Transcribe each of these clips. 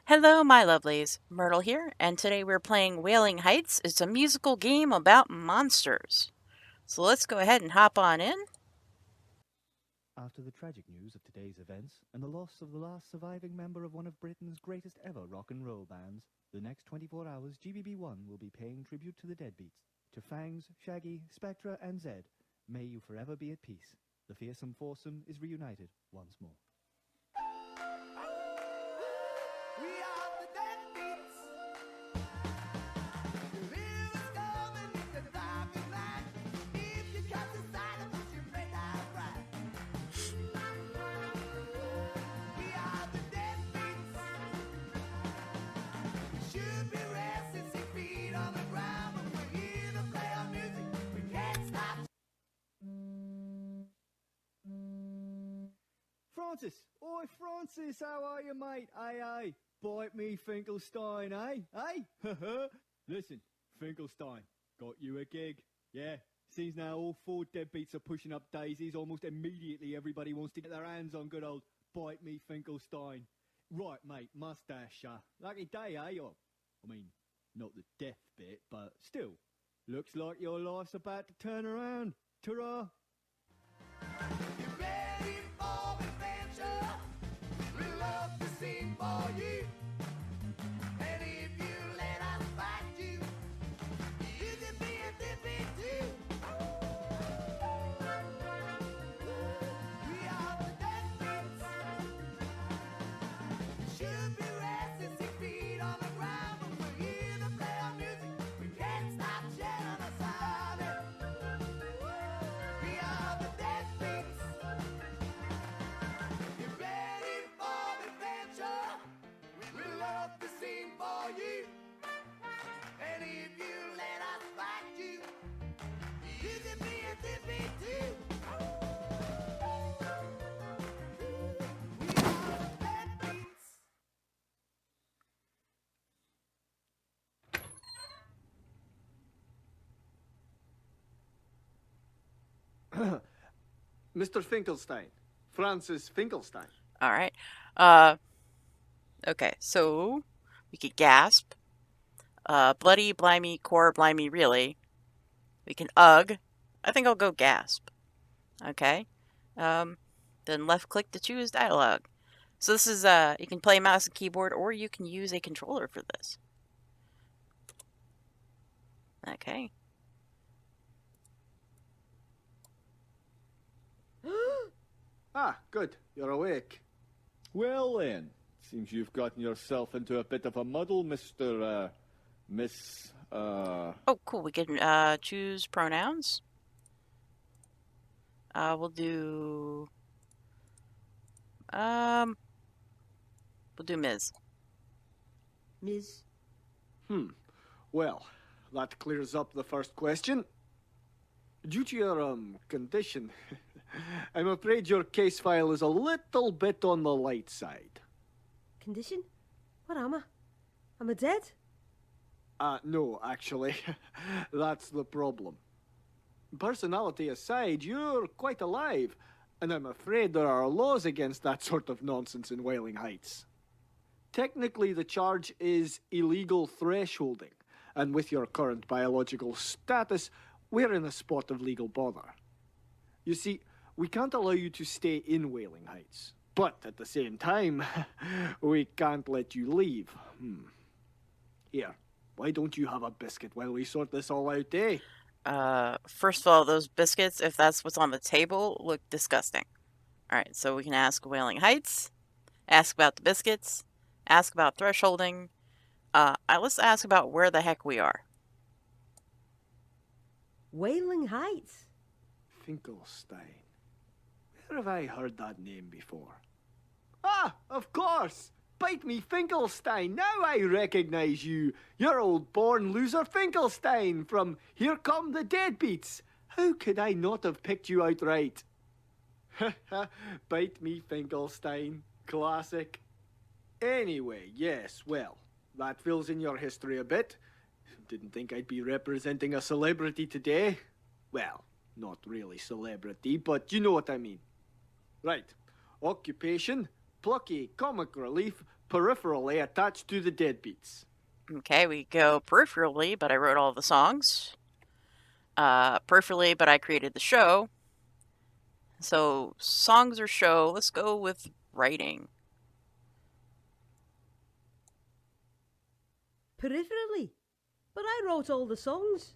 Hello, my lovelies. Myrtle here, and today we're playing Wailing Heights. It's a musical game about monsters. So let's go ahead and hop on in. After the tragic news of today's events and the loss of the last surviving member of one of Britain's greatest ever rock and roll bands, the next 24 hours GBB1 will be paying tribute to the Deadbeats. To Fangs, Shaggy, Spectra, and Zed, may you forever be at peace. The fearsome foursome is reunited once more. We are the Deadbeats. You hear us coming in the dark of night. If you catch a sight of us, you may die right. We are the Deadbeats. We should be resting 6 feet on the ground, but we're here to play our music. We can't stop. Francis! Oi, Francis, how are you, mate? Aye. Bite me, Finkelstein, eh? Listen, Finkelstein, got you a gig. Yeah, seems now all 4 deadbeats are pushing up daisies. Almost immediately everybody wants to get their hands on good old Bite me, Finkelstein. Right, mate, mustache, lucky day, eh? Or, I mean, not the death bit, but still. Looks like your life's about to turn around. Ta-ra! You ready for adventure? We love to sing for you. And if you let us fight you, you can be a Deadbeat too. We are the Deadbeats. Should be resting 6 feet on the ground, but we're here to play our music. We can't stop sharing a sound. We are the Deadbeats. You ready for adventure? We love to sing for you. And if you let us fight you, you can be a Deadbeat too. We are the Deadbeats. Mr. Finkelstein. Francis Finkelstein. All right. Okay, so we could gasp. Bloody, blimey, core, blimey, really. We can ugh. I think I'll go gasp. Okay. Then left click to choose dialogue. So this is, you can play mouse and keyboard, or you can use a controller for this. Okay. Ah, good. You're awake. Well then, seems you've gotten yourself into a bit of a muddle, Miss. Oh, cool. We can choose pronouns. We'll do Ms. Ms. Well, that clears up the first question. Due to your, condition, I'm afraid your case file is a little bit on the light side. Condition? What am I? Am I dead? No, actually. That's the problem. Personality aside, you're quite alive, and I'm afraid there are laws against that sort of nonsense in Wailing Heights. Technically, the charge is illegal thresholding, and with your current biological status, we're in a spot of legal bother. You see, we can't allow you to stay in Wailing Heights, but at the same time, we can't let you leave. Here, why don't you have a biscuit while we sort this all out, eh? First of all, those biscuits, if that's what's on the table, look disgusting. Alright, so we can ask Wailing Heights, ask about the biscuits, ask about thresholding. Let's ask about where the heck we are. Wailing Heights. Finkelstein. Where have I heard that name before? Ah, of course! Bite me, Finkelstein! Now I recognize you! You're old born loser Finkelstein from Here Come the Deadbeats! How could I not have picked you out right? Bite me, Finkelstein. Classic. Anyway, yes, well, that fills in your history a bit. Didn't think I'd be representing a celebrity today. Well, not really celebrity, but you know what I mean. Right. Occupation, plucky comic relief, peripherally attached to the Deadbeats. Okay, we go peripherally, but I wrote all the songs. Peripherally, but I created the show. So, songs or show, let's go with writing. Peripherally. But I wrote all the songs.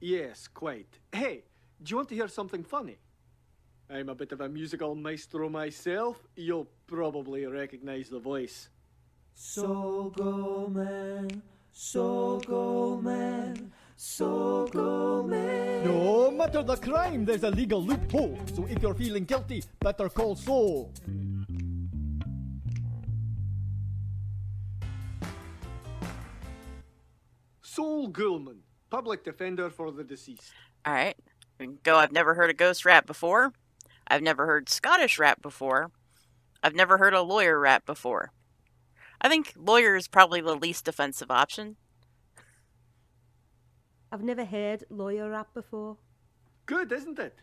Yes, quite. Hey, do you want to hear something funny? I'm a bit of a musical maestro myself. You'll probably recognize the voice. So go man, so go man, so go man. No matter the crime, there's a legal loophole. So if you're feeling guilty, better call Soul. Sol Goulman, public defender for the deceased. Alright, we can go. I've never heard a ghost rap before. I've never heard Scottish rap before. I've never heard a lawyer rap before. I think lawyer is probably the least offensive option. I've never heard lawyer rap before. Good, isn't it?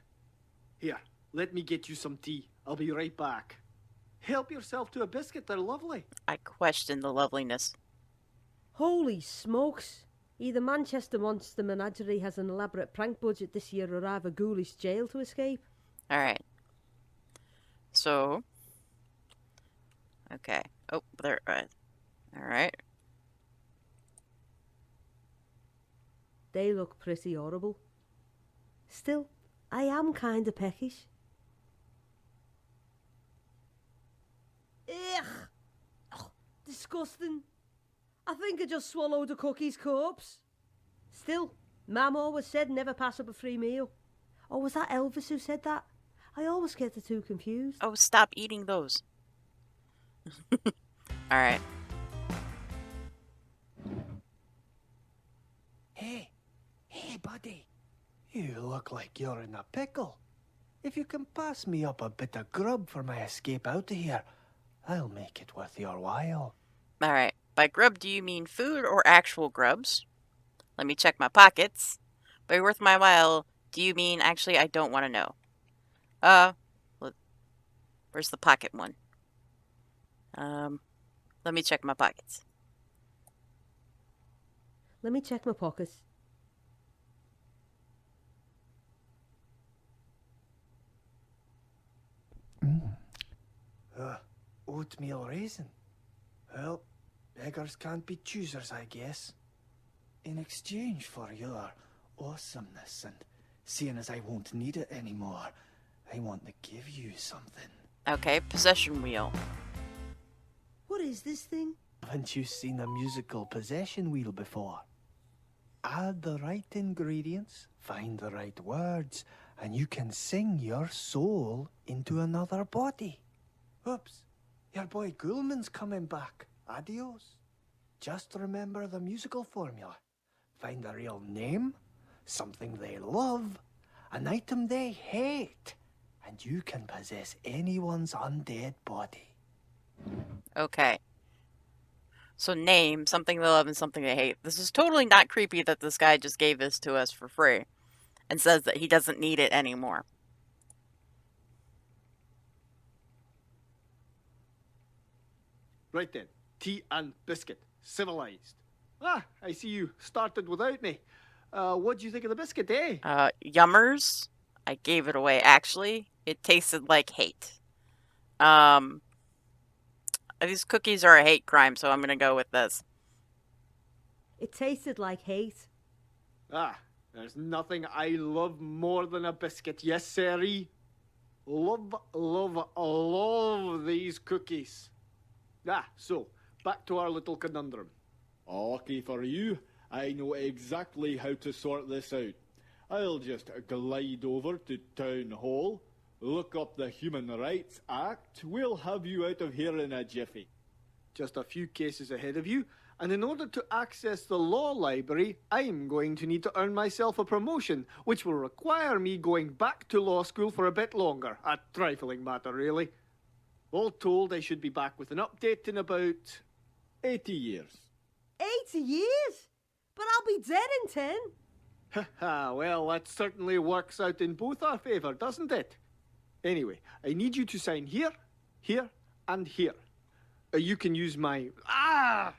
Here, let me get you some tea. I'll be right back. Help yourself to a biscuit, they're lovely. I question the loveliness. Holy smokes. Either Manchester Monster Menagerie has an elaborate prank budget this year or I have a ghoulish jail to escape. Alright. So. Okay. Oh, there. Alright. They look pretty horrible. Still, I am kinda peckish. Ugh! Oh, disgusting. I think I just swallowed a cookie's corpse. Still, Mam always said never pass up a free meal. Or was that Elvis who said that? I always get the two confused. Oh, stop eating those. Alright. Hey, buddy. You look like you're in a pickle. If you can pass me up a bit of grub for my escape out of here, I'll make it worth your while. Alright. By grub, do you mean food or actual grubs? Let me check my pockets. By worth my while, do you mean actually I don't want to know? Where's the pocket one? Let me check my pockets. Let me check my pockets. Oatmeal raisin. Well, beggars can't be choosers, I guess. In exchange for your awesomeness and seeing as I won't need it anymore, I want to give you something. Okay, possession wheel. What is this thing? Haven't you seen a musical possession wheel before? Add the right ingredients, find the right words, and you can sing your soul into another body. Oops, your boy Goulman's coming back. Adios. Just remember the musical formula. Find a real name, something they love, an item they hate, and you can possess anyone's undead body. Okay. So name, something they love and something they hate. This is totally not creepy that this guy just gave this to us for free and says that he doesn't need it anymore. Right then, tea and biscuit, civilized. Ah, I see you started without me. What do you think of the biscuit, eh? Yummers. I gave it away, actually. It tasted like hate. These cookies are a hate crime, so I'm gonna go with this. It tasted like hate. Ah, there's nothing I love more than a biscuit, yes, sirree. Love, love, love these cookies. Ah, so, back to our little conundrum. Lucky for you, I know exactly how to sort this out. I'll just glide over to Town Hall, look up the Human Rights Act. We'll have you out of here in a jiffy. Just a few cases ahead of you, and in order to access the law library, I'm going to need to earn myself a promotion, which will require me going back to law school for a bit longer. A trifling matter, really. All told, I should be back with an update in about 80 years. 80 years? But I'll be dead in 10. Haha, well, that certainly works out in both our favour, doesn't it? Anyway, I need you to sign here, here, and here. You can use my... Ah!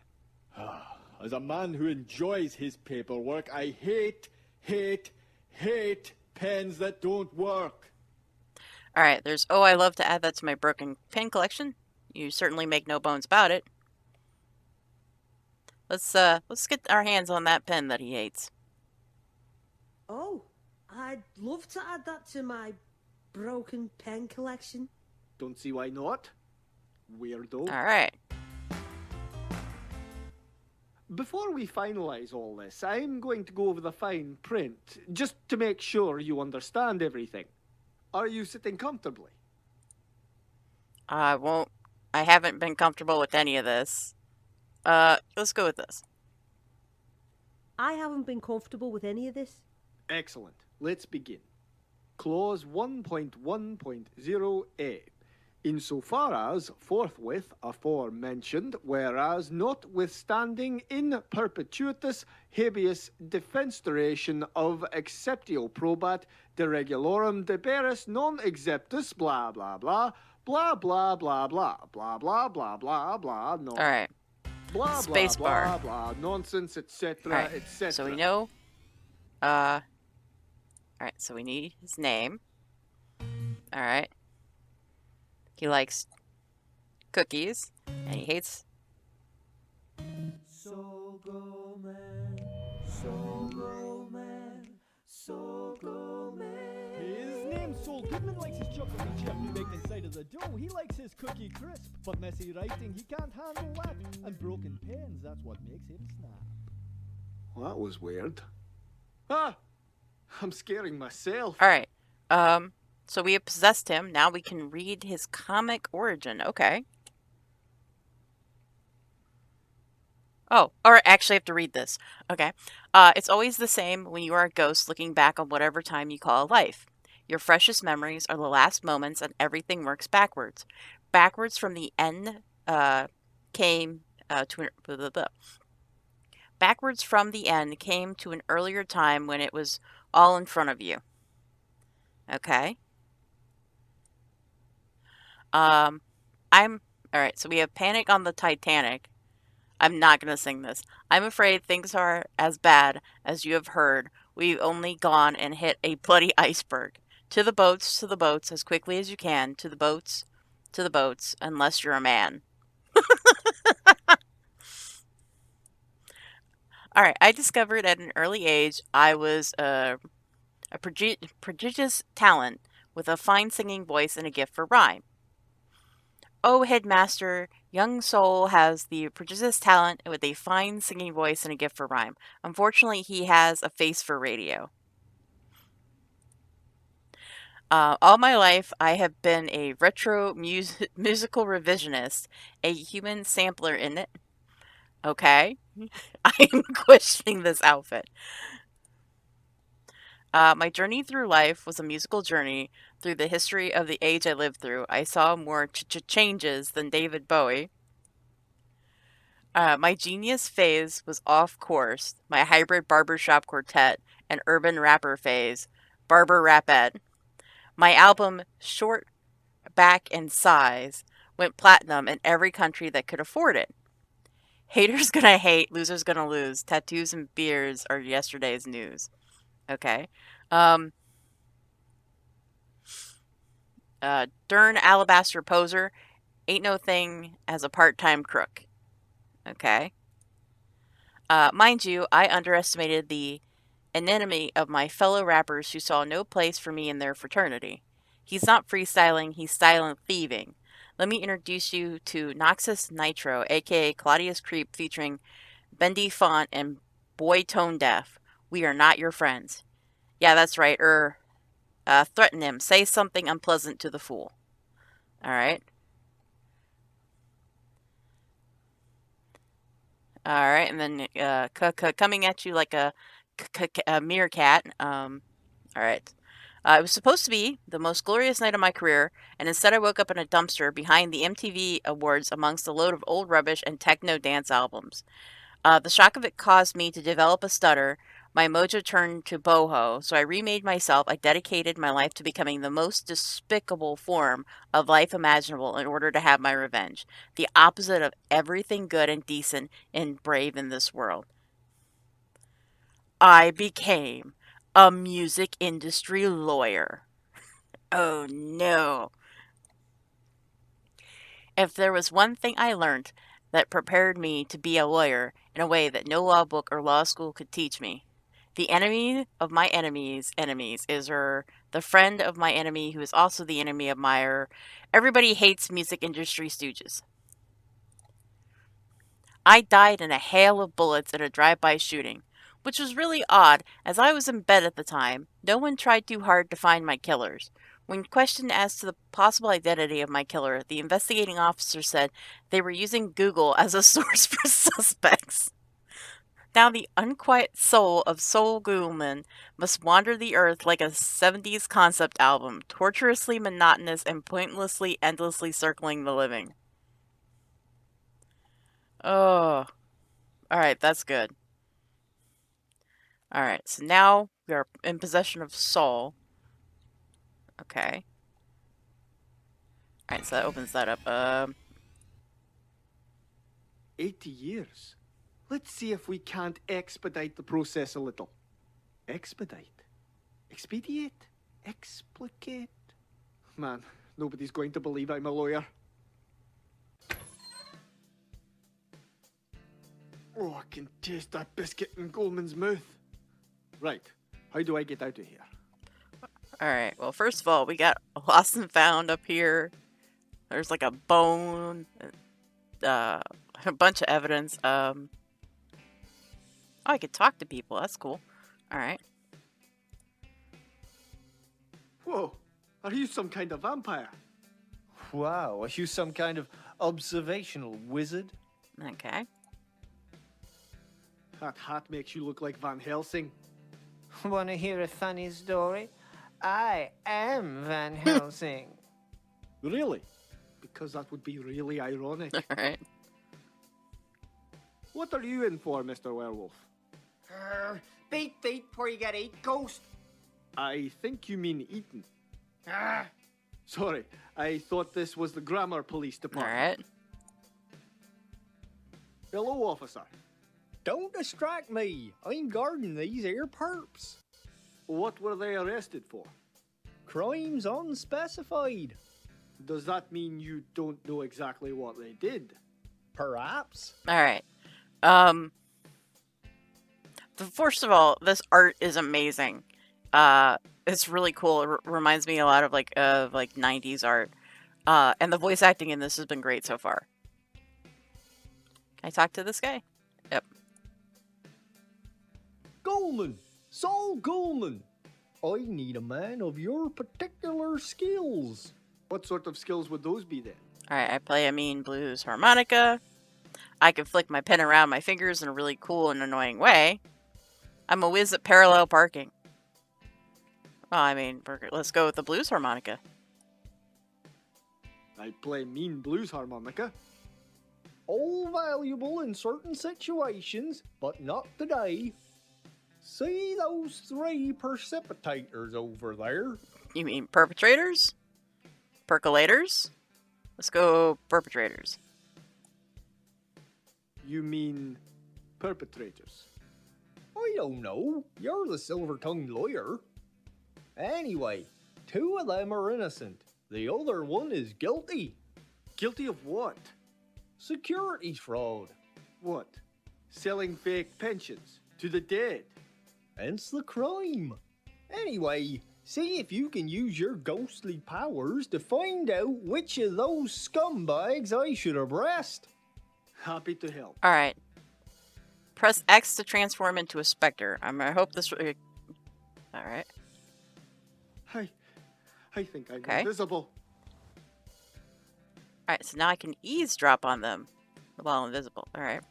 As a man who enjoys his paperwork, I hate pens that don't work. Alright, there's... Oh, I love to add that to my broken pen collection. You certainly make no bones about it. Let's get our hands on that pen that he hates. Oh, I'd love to add that to my broken pen collection. Don't see why not. Weirdo. Alright. Before we finalize all this, I'm going to go over the fine print, just to make sure you understand everything. Are you sitting comfortably? I haven't been comfortable with any of this. Let's go with this. I haven't been comfortable with any of this. Excellent. Let's begin. Clause 1.1.0a. Insofar as forthwith aforementioned, whereas notwithstanding in perpetuitas habeas defenstration of exceptio probat de regulorum deberis non exceptus blah blah blah blah blah blah blah blah blah blah blah blah no. Alright. Blah Space blah bar. blah blah nonsense etc Alright. etc. So we know. Alright, so we need his name. Alright. He likes cookies, and he hates... So go man, so go man, so go man. His name's Sol Goodman, likes his chocolate chip baked inside of the dough. He likes his cookie crisp, but messy writing, he can't handle that. And broken pens, that's what makes him snap. Well, that was weird. Ah! I'm scaring myself. Alright, so we have possessed him. Now we can read his comic origin. Okay. Oh, or actually I have to read this. Okay. It's always the same when you are a ghost looking back on whatever time you call life. Your freshest memories are the last moments and everything works backwards. Backwards from the end came to an... Blah, blah, blah. Backwards from the end came to an earlier time when it was all in front of you. Okay. Alright, so we have Panic on the Titanic. I'm not gonna sing this. I'm afraid things are as bad as you have heard. We've only gone and hit a bloody iceberg. To the boats, as quickly as you can. To the boats, unless you're a man. Alright, I discovered at an early age I was a prodigious talent with a fine singing voice and a gift for rhyme. Oh, headmaster, young soul has the prodigious talent with a fine singing voice and a gift for rhyme. Unfortunately, he has a face for radio. All my life, I have been a retro musical revisionist, a human sampler in it. Okay. I'm questioning this outfit. My journey through life was a musical journey through the history of the age I lived through. I saw more changes than David Bowie. My genius phase was off course. My hybrid barbershop quartet and urban rapper phase, Barber Rapette. My album, Short Back and Size, went platinum in every country that could afford it. Haters gonna hate, losers gonna lose. Tattoos and beers are yesterday's news. Okay. Dern Alabaster Poser, ain't no thing as a part-time crook. Okay. Mind you, I underestimated the enemy of my fellow rappers who saw no place for me in their fraternity. He's not freestyling, he's silent thieving. Let me introduce you to Noxus Nitro, aka Claudius Creep, featuring Bendy Font and Boy Tone Deaf. We are not your friends. Yeah, that's right. Threaten him. Say something unpleasant to the fool. Alright. Alright, and then coming at you like a meerkat. Alright. It was supposed to be the most glorious night of my career, and instead I woke up in a dumpster behind the MTV Awards amongst a load of old rubbish and techno dance albums. The shock of it caused me to develop a stutter. My mojo turned to boho, so I remade myself. I dedicated my life to becoming the most despicable form of life imaginable in order to have my revenge. The opposite of everything good and decent and brave in this world. I became a music industry lawyer. Oh no. If there was one thing I learned that prepared me to be a lawyer in a way that no law book or law school could teach me, the enemy of my enemy's enemies is the friend of my enemy who is also the enemy of my everybody hates music industry stooges. I died in a hail of bullets in a drive-by shooting, which was really odd as I was in bed at the time. No one tried too hard to find my killers. When questioned as to the possible identity of my killer, the investigating officer said they were using Google as a source for suspects. Now the unquiet soul of Soul Goulman must wander the earth like a 70s concept album, torturously monotonous and pointlessly, endlessly circling the living. Oh, alright, that's good. Alright, so now we are in possession of Soul. Okay. Alright, so that opens that up. 80 years. Let's see if we can't expedite the process a little. Expedite? Expedite? Explicate? Man, nobody's going to believe I'm a lawyer. Oh, I can taste that biscuit in Goldman's mouth. Right, how do I get out of here? Alright, well, first of all, we got Lost and Found up here. There's like a bone, a bunch of evidence. Oh, I could talk to people. That's cool. Alright. Whoa, are you some kind of vampire? Wow, are you some kind of observational wizard? Okay. That hat makes you look like Van Helsing. Want to hear a funny story? I am Van Helsing. Really? Because that would be really ironic. Alright. What are you in for, Mr. Werewolf? Beat before you get eat, ghost. I think you mean eaten. Ah. Sorry, I thought this was the grammar police department. Alright. Hello, officer. Don't distract me. I'm guarding these here perps. What were they arrested for? Crimes unspecified. Does that mean you don't know exactly what they did? Perhaps. Alright. First of all, this art is amazing. It's really cool. It reminds me a lot of like 90s art. And the voice acting in this has been great so far. Can I talk to this guy? Yep. Goulman. Saul Goulman. I need a man of your particular skills. What sort of skills would those be then? Alright, I play a mean blues harmonica. I can flick my pen around my fingers in a really cool and annoying way. I'm a whiz at parallel parking. Well, I mean, let's go with the blues harmonica. I play mean blues harmonica. All valuable in certain situations, but not today. See those three precipitators over there? You mean perpetrators? Percolators? Let's go perpetrators. You mean perpetrators? I don't know. You're the silver-tongued lawyer. Anyway, two of them are innocent. The other one is guilty. Guilty of what? Securities fraud. What? Selling fake pensions to the dead? Hence the crime. Anyway, see if you can use your ghostly powers to find out which of those scumbags I should arrest. Happy to help. Alright. Press X to transform into a specter. I hope this... Alright. I think I'm Okay. invisible. Alright, so now I can eavesdrop on them while invisible. Alright.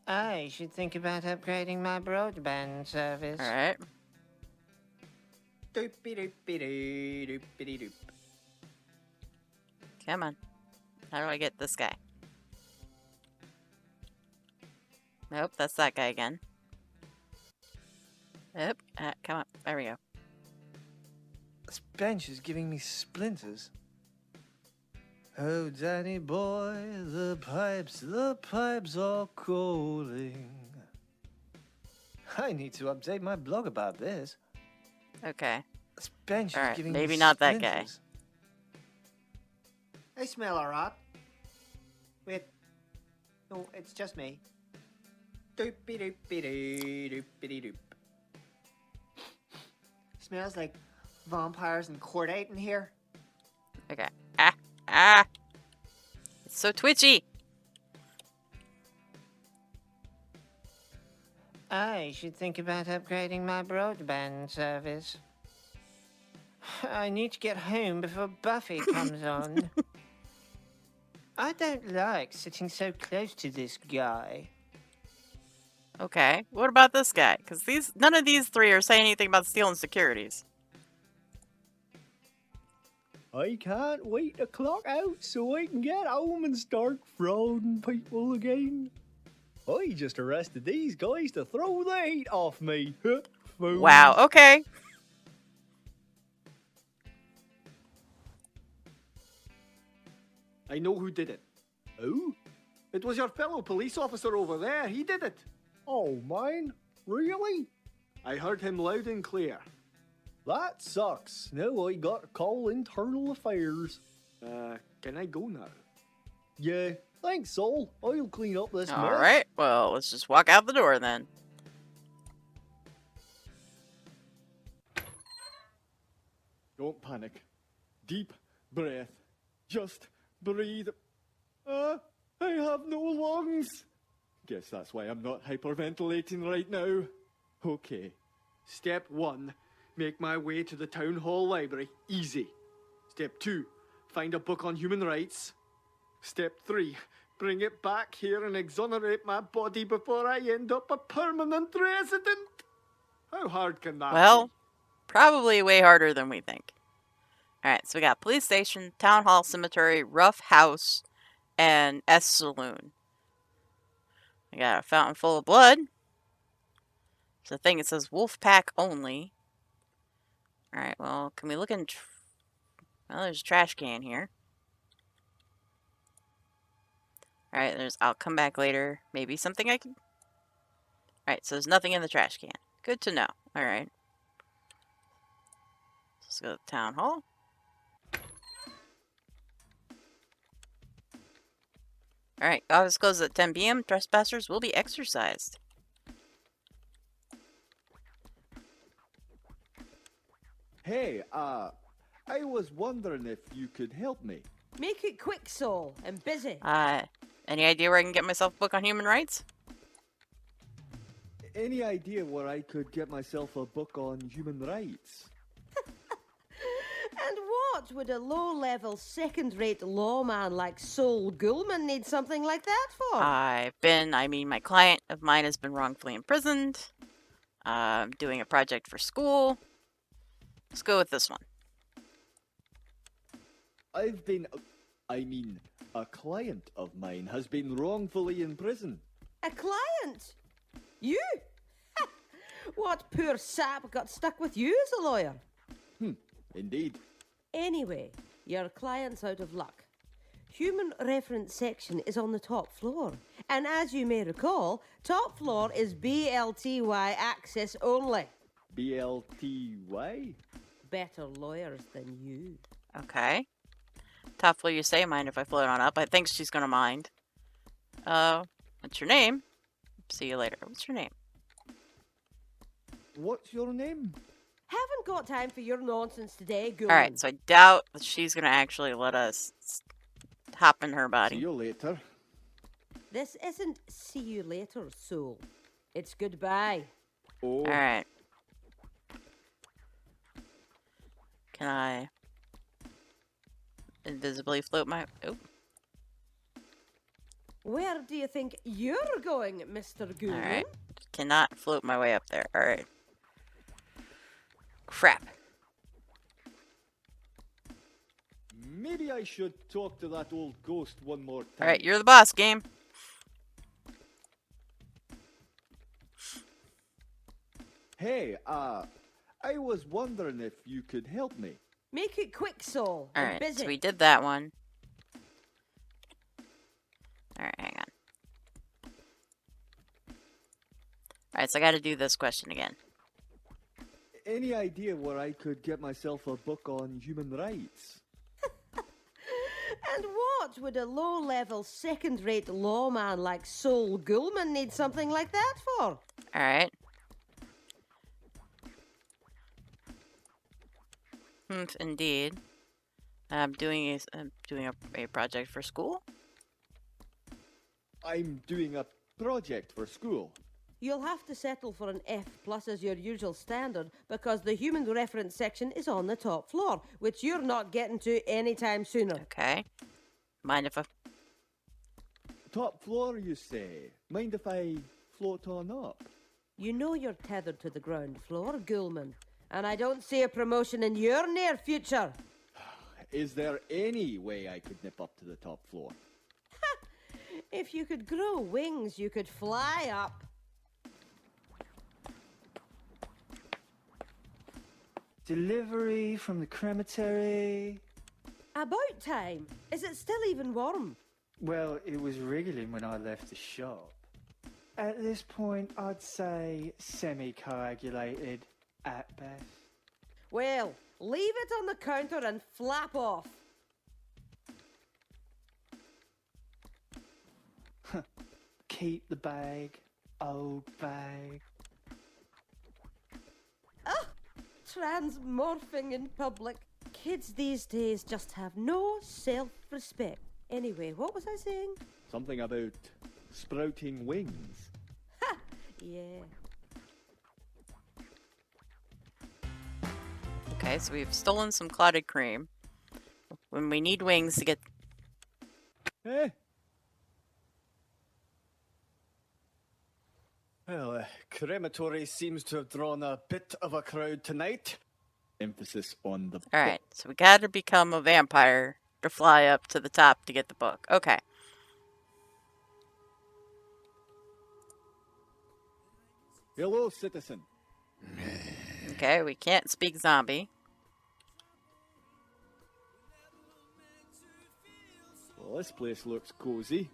I should think about upgrading my broadband service. Alright. Doopy-doopy-doo, doopy-doop. Come on. How do I get this guy? Nope, that's that guy again. Yep. Come on. There we go. This bench is giving me splinters. Oh, Danny boy, the pipes are calling. I need to update my blog about this. Okay. This bench Alright, is giving maybe me not that splinters. guy. I smell alright. Wait. No, it's just me. Doop-be-doop-be-doo, doop-be-dee-doop. Smells like vampires and cordite in here. Okay. Ah! It's so twitchy! I should think about upgrading my broadband service. I need to get home before Buffy comes on. I don't like sitting so close to this guy. Okay. What about this guy? Because none of these three are saying anything about stealing securities. I can't wait to clock out so I can get home and start frauding people again. I just arrested these guys to throw the heat off me. Fools. Wow, okay. I know who did it. Who? It was your fellow police officer over there. He did it. Oh, mine? Really? I heard him loud and clear. That sucks. Now I got to call internal affairs. Can I go now? Yeah, thanks, Sol. I'll clean up this mess. Alright, well, let's just walk out the door then. Don't panic. Deep breath. Just breathe. I have no lungs. Guess that's why I'm not hyperventilating right now. Okay. Step 1, make my way to the town hall library. Easy. Step 2, find a book on human rights. Step 3, bring it back here and exonerate my body before I end up a permanent resident. How hard can that Well, be? probably way harder than we think. Alright, so we got police station, town hall, cemetery, rough house, and S saloon. We got a fountain full of blood. It's a thing that says wolf pack only. Alright, well, can we look in... well, there's a trash can here. Alright, I'll come back later. Maybe something I can... Alright, so there's nothing in the trash can. Good to know. Alright. Let's go to the town hall. Alright, office closes at 10 p.m. Trespassers will be exercised. Hey, I was wondering if you could help me. Make it quick, Sol. I'm busy. Any idea where I can get myself a book on human rights? Any idea where I could get myself a book on human rights? And what would a low-level, second-rate lawman like Sol Goulman need something like that for? My client of mine has been wrongfully imprisoned. Doing a project for school. Let's go with this one. A client of mine has been wrongfully in prison. A client? You? What poor sap got stuck with you as a lawyer? Indeed. Anyway, your client's out of luck. Human reference section is on the top floor. And as you may recall, top floor is BLTY access only. BLTY? Better lawyers than you. Okay. Top floor, you say. Mind if I float on up? I think she's gonna mind. What's your name? See you later. What's your name? What's your name? Haven't got time for your nonsense today, Goulman. Alright, so I doubt that she's gonna actually let us hop in her See body. you later. This isn't see you later, Sol. It's goodbye. Oh. Alright. Can I invisibly float my... Oh. Where do you think you're going, Mr. Goulman? Alright. Cannot float my way up there. Alright. Crap. Maybe I should talk to that old ghost one more time. Alright, you're the boss, game. Hey, I was wondering if you could help me. Make it quick, Saul. I'm Alright, busy. so we did that one. Alright, hang on. Alright, so I gotta do this question again. Any idea where I could get myself a book on human rights? And what would a low-level, second-rate lawman like Saul Goulman need something like that for? Alright. Indeed. I'm doing a project for school. I'm doing a project for school. You'll have to settle for an F plus as your usual standard because the human reference section is on the top floor, which you're not getting to anytime sooner. Okay. Mind if I... Top floor, you say? Mind if I float on up? You know you're tethered to the ground floor, Goulman, and I don't see a promotion in your near future. Is there any way I could nip up to the top floor? If you could grow wings, you could fly up. Delivery from the crematory. About time. Is it still even warm? Well, it was wriggling when I left the shop. At this point, I'd say semi-coagulated at best. Well, leave it on the counter and flap off. Keep the bag, old bag. Ah, transmorphing in public. Kids these days just have no self-respect. Anyway, what was I saying? Something about sprouting wings. Ha! Yeah. Okay, so we've stolen some clotted cream. When we need wings to get... Eh? Well, crematory seems to have drawn a bit of a crowd tonight. Emphasis on the Alright, so we gotta become a vampire to fly up to the top to get the book. Okay. Hello, citizen. Okay, we can't speak zombie. Well, this place looks cozy.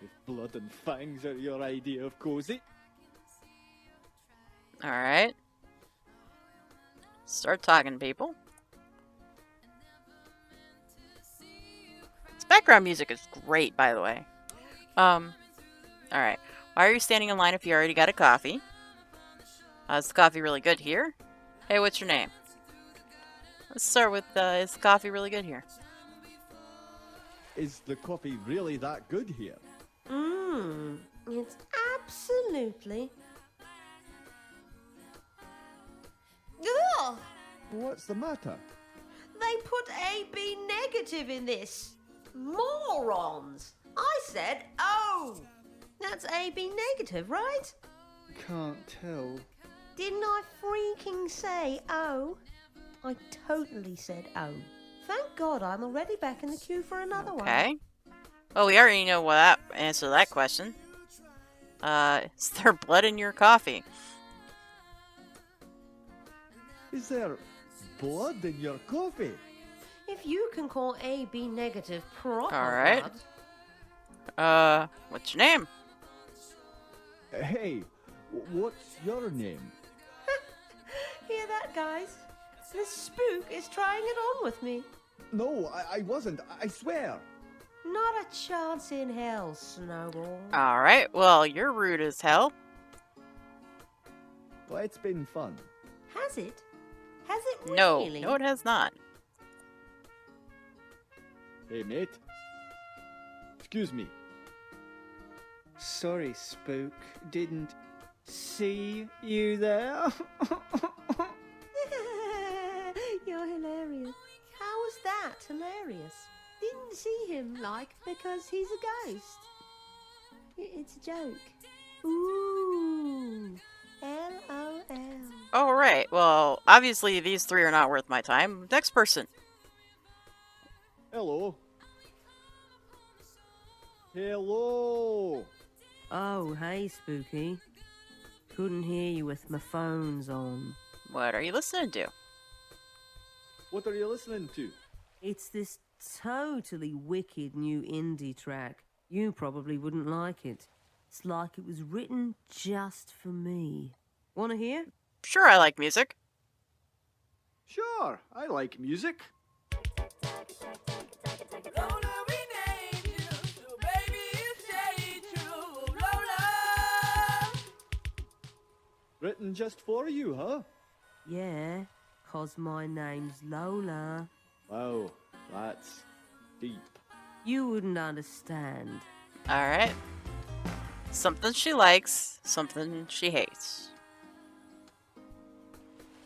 If blood and fangs are your idea of cozy. Alright. Start talking, people. This background music is great, by the way. Alright. Why are you standing in line if you already got a coffee? Is the coffee really good here? Hey, what's your name? Let's start with, is the coffee really good here? Is the coffee really that good here? It's absolutely... Ugh! What's the matter? They put AB negative in this. Morons! I said O! That's AB negative, right? Can't tell. Didn't I freaking say O? I totally said O. Thank God I'm already back in the queue for another one. Okay. Well, we already know what that answer to that question. Is there blood in your coffee? Is there blood in your coffee? If you can call AB negative proper Alright. blood, What's your name? Hey, what's your name? hear that, guys? The spook is trying it on with me. No, I wasn't. I swear. Not a chance in hell, Snowball. Alright, well, you're rude as hell. Well, it's been fun. Has it? Has it No, really? no, it has not. Hey, mate. Excuse me. Sorry, Spook. Didn't see you there. You're hilarious. How was that hilarious? Didn't see him, like, because he's a ghost. It's a joke. Ooh. LOL. Alright, well, obviously these three are not worth my time. Next person. Hello. Hello. Oh, hey, Spooky. Couldn't hear you with my phones on. What are you listening to? What are you listening to? It's this totally wicked new indie track. You probably wouldn't like it. It's like it was written just for me. Wanna hear? Sure, I like music. Sure, I like music. Lola, we named you, so baby, it's stay true, Lola. Written just for you, huh? Yeah, 'cause my name's Lola. Wow, that's deep. You wouldn't understand. Alright. Something she likes, something she hates.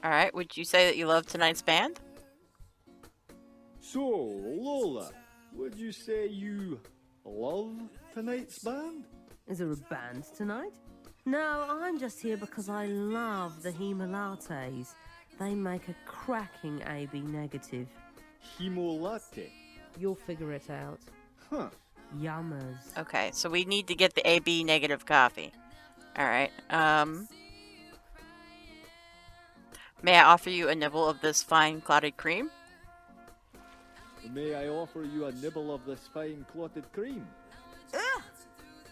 Alright, would you say that you love tonight's band? So, Lola, would you say you love tonight's band? Is there a band tonight? No, I'm just here because I love the Hema Lattes. They make a cracking AB negative. Hemo latte. You'll figure it out. Huh. Yummers. Okay, so we need to get the AB negative coffee. Alright, may I offer you a nibble of this fine clotted cream? May I offer you a nibble of this fine clotted cream? Ugh!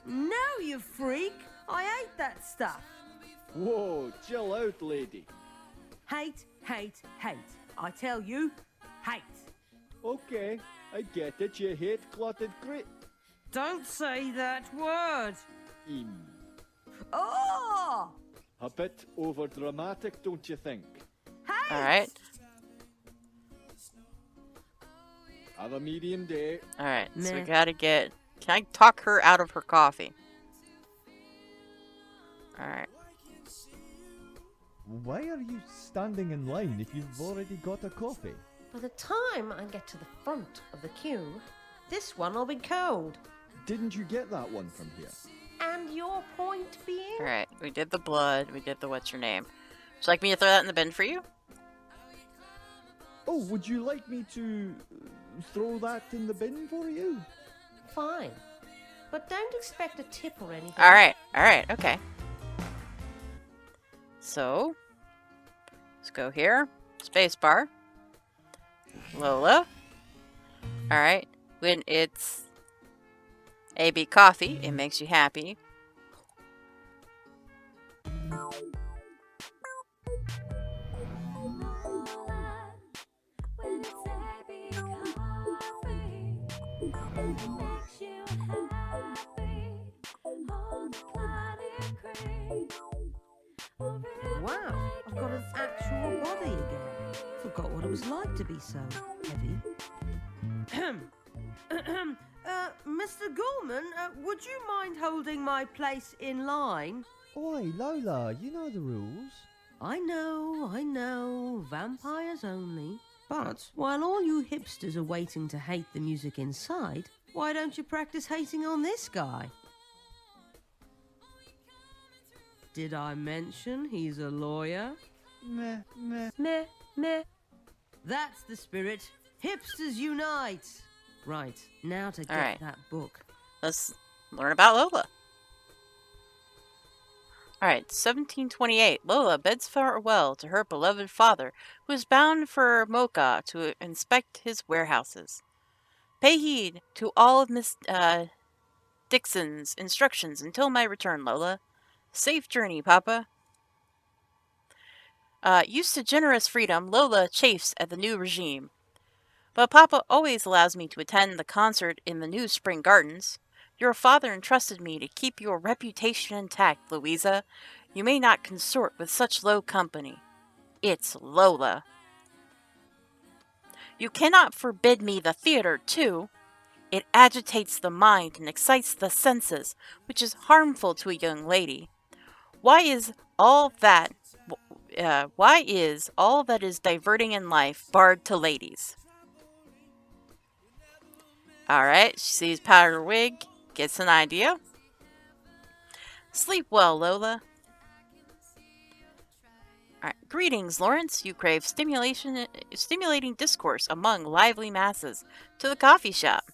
No, you freak! I hate that stuff! Whoa, chill out, lady. Hate, hate, hate. I tell you, hate. Okay, I get it, you hate clotted cream. Don't say that word! Mm. Oh! A bit over dramatic, don't you think? Hate! Alright, Have a medium day. alright, so we Meh. gotta get... Can I talk her out of her coffee? Alright. Why are you standing in line if you've already got a coffee? By the time I get to the front of the queue, this one will be cold. Didn't you get that one from here? And your point being? Alright, we did the blood, we did the what's your name. Would you like me to throw that in the bin for you? Oh, would you like me to throw that in the bin for you? Fine. But don't expect a tip or anything. Alright, okay. So, let's go here. Spacebar. Lola. Alright, when it's AB coffee, it makes you happy. Wow, I've got an actual body again. Forgot what it was like to be so heavy. Mr. Gorman, would you mind holding my place in line? Oi, Lola, you know the rules. I know, vampires only. But while all you hipsters are waiting to hate the music inside, why don't you practice hating on this guy? Did I mention he's a lawyer? Meh, meh. Meh, meh. That's the spirit. Hipsters unite! Right, now to get Alright. that book. Let's learn about Lola. Alright, 1728. Lola bids farewell to her beloved father, who is bound for Mocha to inspect his warehouses. Pay heed to all of Miss Dixon's instructions until my return, Lola. Safe journey, Papa. Used to generous freedom, Lola chafes at the new regime. But Papa always allows me to attend the concert in the new spring gardens. Your father entrusted me to keep your reputation intact, Louisa. You may not consort with such low company. It's Lola. You cannot forbid me the theater, too. It agitates the mind and excites the senses, which is harmful to a young lady. Why is all that is diverting in life barred to ladies? Alright, she sees powder wig, gets an idea. Sleep well, Lola. Alright, greetings, Lawrence. You crave stimulating discourse among lively masses. To the coffee shop.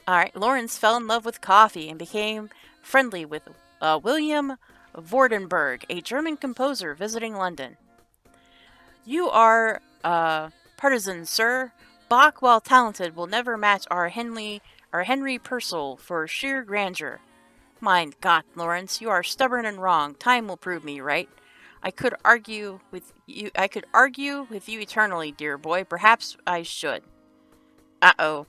Alright, Lawrence fell in love with coffee and became friendly with William Vordenberg, a German composer visiting London. You are, partisan, sir. Bach, while talented, will never match our Henry Purcell for sheer grandeur. Mein Gott, Lawrence, you are stubborn and wrong. Time will prove me right. I could argue with you eternally, dear boy. Perhaps I should. Uh-oh.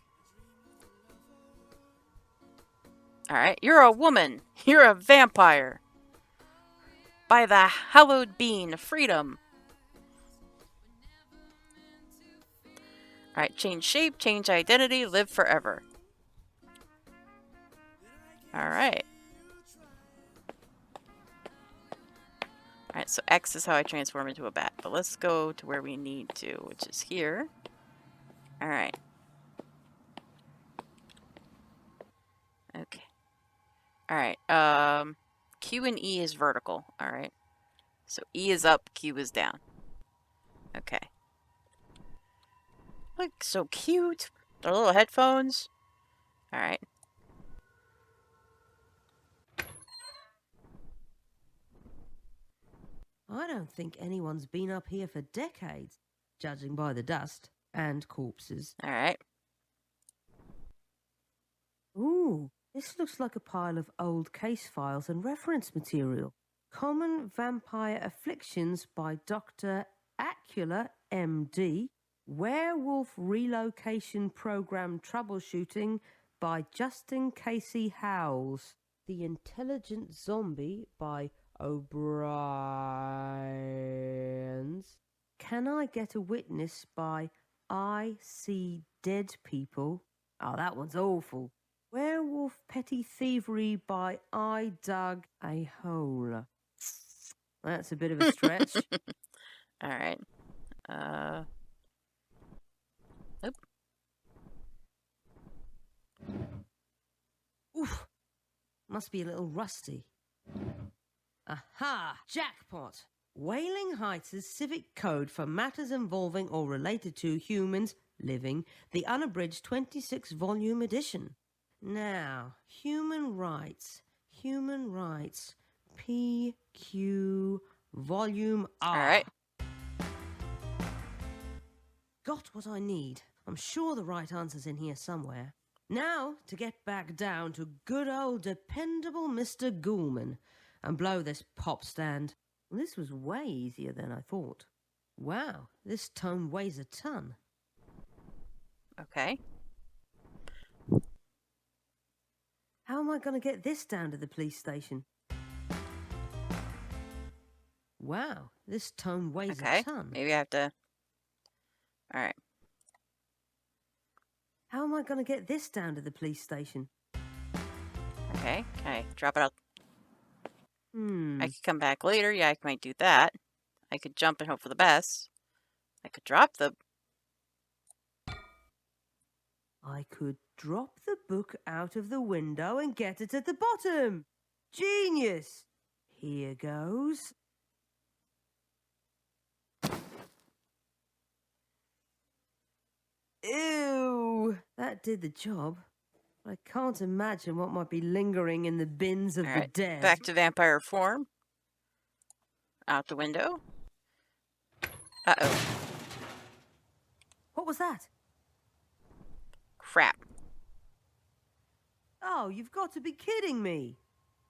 Alright, you're a woman. You're a vampire. By the hallowed bean, freedom. Alright, change shape, change identity, live forever. Alright. Alright, so X is how I transform into a bat. But let's go to where we need to, which is here. Alright. Okay. Alright, Q and E is vertical. Alright. So E is up, Q is down. Okay. Look, so cute. Their little headphones. Alright. I don't think anyone's been up here for decades, judging by the dust and corpses. Alright. Ooh, this looks like a pile of old case files and reference material. Common Vampire Afflictions by Dr. Acula, MD. Werewolf Relocation Program Troubleshooting by Justin Casey Howells. The Intelligent Zombie by O'Brien's. Can I Get a Witness by I See Dead People. Oh, that one's awful. Werewolf Petty Thievery by I Dug a Hole. That's a bit of a stretch. Alright. Nope. Oof. Must be a little rusty. Aha! Jackpot! Wailing Heights' Civic Code for Matters Involving or Related to Humans Living, the unabridged 26-volume edition. Now, human rights, PQ, Volume R. Alright. Got what I need. I'm sure the right answer's in here somewhere. Now, to get back down to good old dependable Mr. Ghoulman and blow this pop stand. This was way easier than I thought. Wow, this tome weighs a ton. Okay. How am I going to get this down to the police station? Wow, this tome weighs a ton. Maybe I have to... Alright. How am I going to get this down to the police station? Okay, drop it out. Hmm. I could come back later. Yeah, I might do that. I could jump and hope for the best. I could drop the... I could drop the book out of the window and get it at the bottom. Genius! Here goes. Ew! That did the job. I can't imagine what might be lingering in the bins of the dead. Back to vampire form. Out the window. Uh-oh. What was that? Crap. Oh, you've got to be kidding me.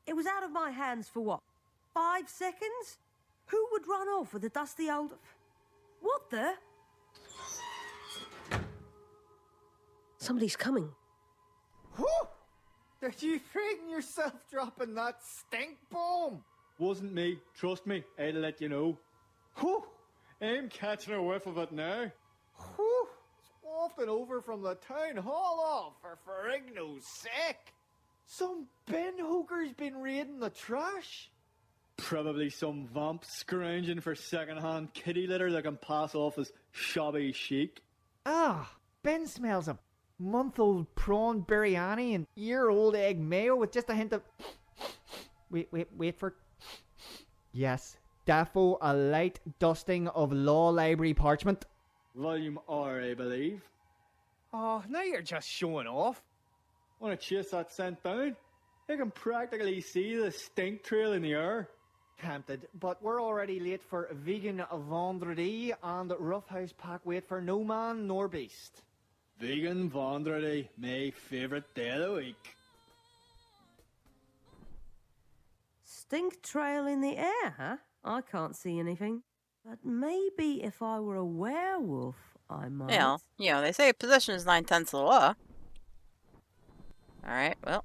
It was out of my hands for what? 5 seconds? Who would run off with a dusty old... What the... Somebody's coming. Whew! Did you frighten yourself dropping that stink bomb? Wasn't me. Trust me, I'll let you know. Whew! I'm catching a whiff of it now. Whew! It's wafting over from the town hall off, for Ferrigno's sake. Some bin hooker's been raiding the trash. Probably some vamp scrounging for second-hand kitty litter that can pass off as shabby chic. Ah, Ben smells a month-old prawn biryani and year-old egg mayo with just a hint of... Wait for... Yes, defo a light dusting of law library parchment. Volume R, I believe. Oh, now you're just showing off. Want to chase that scent down? I can practically see the stink trail in the air. Tempted, but we're already late for vegan vendredi and roughhouse pack wait for no man nor beast. Vegan Vendredi, my favourite day of the week. Stink trail in the air, huh? I can't see anything. But maybe if I were a werewolf, I might. They say possession is 9/10 of the law. Alright, well.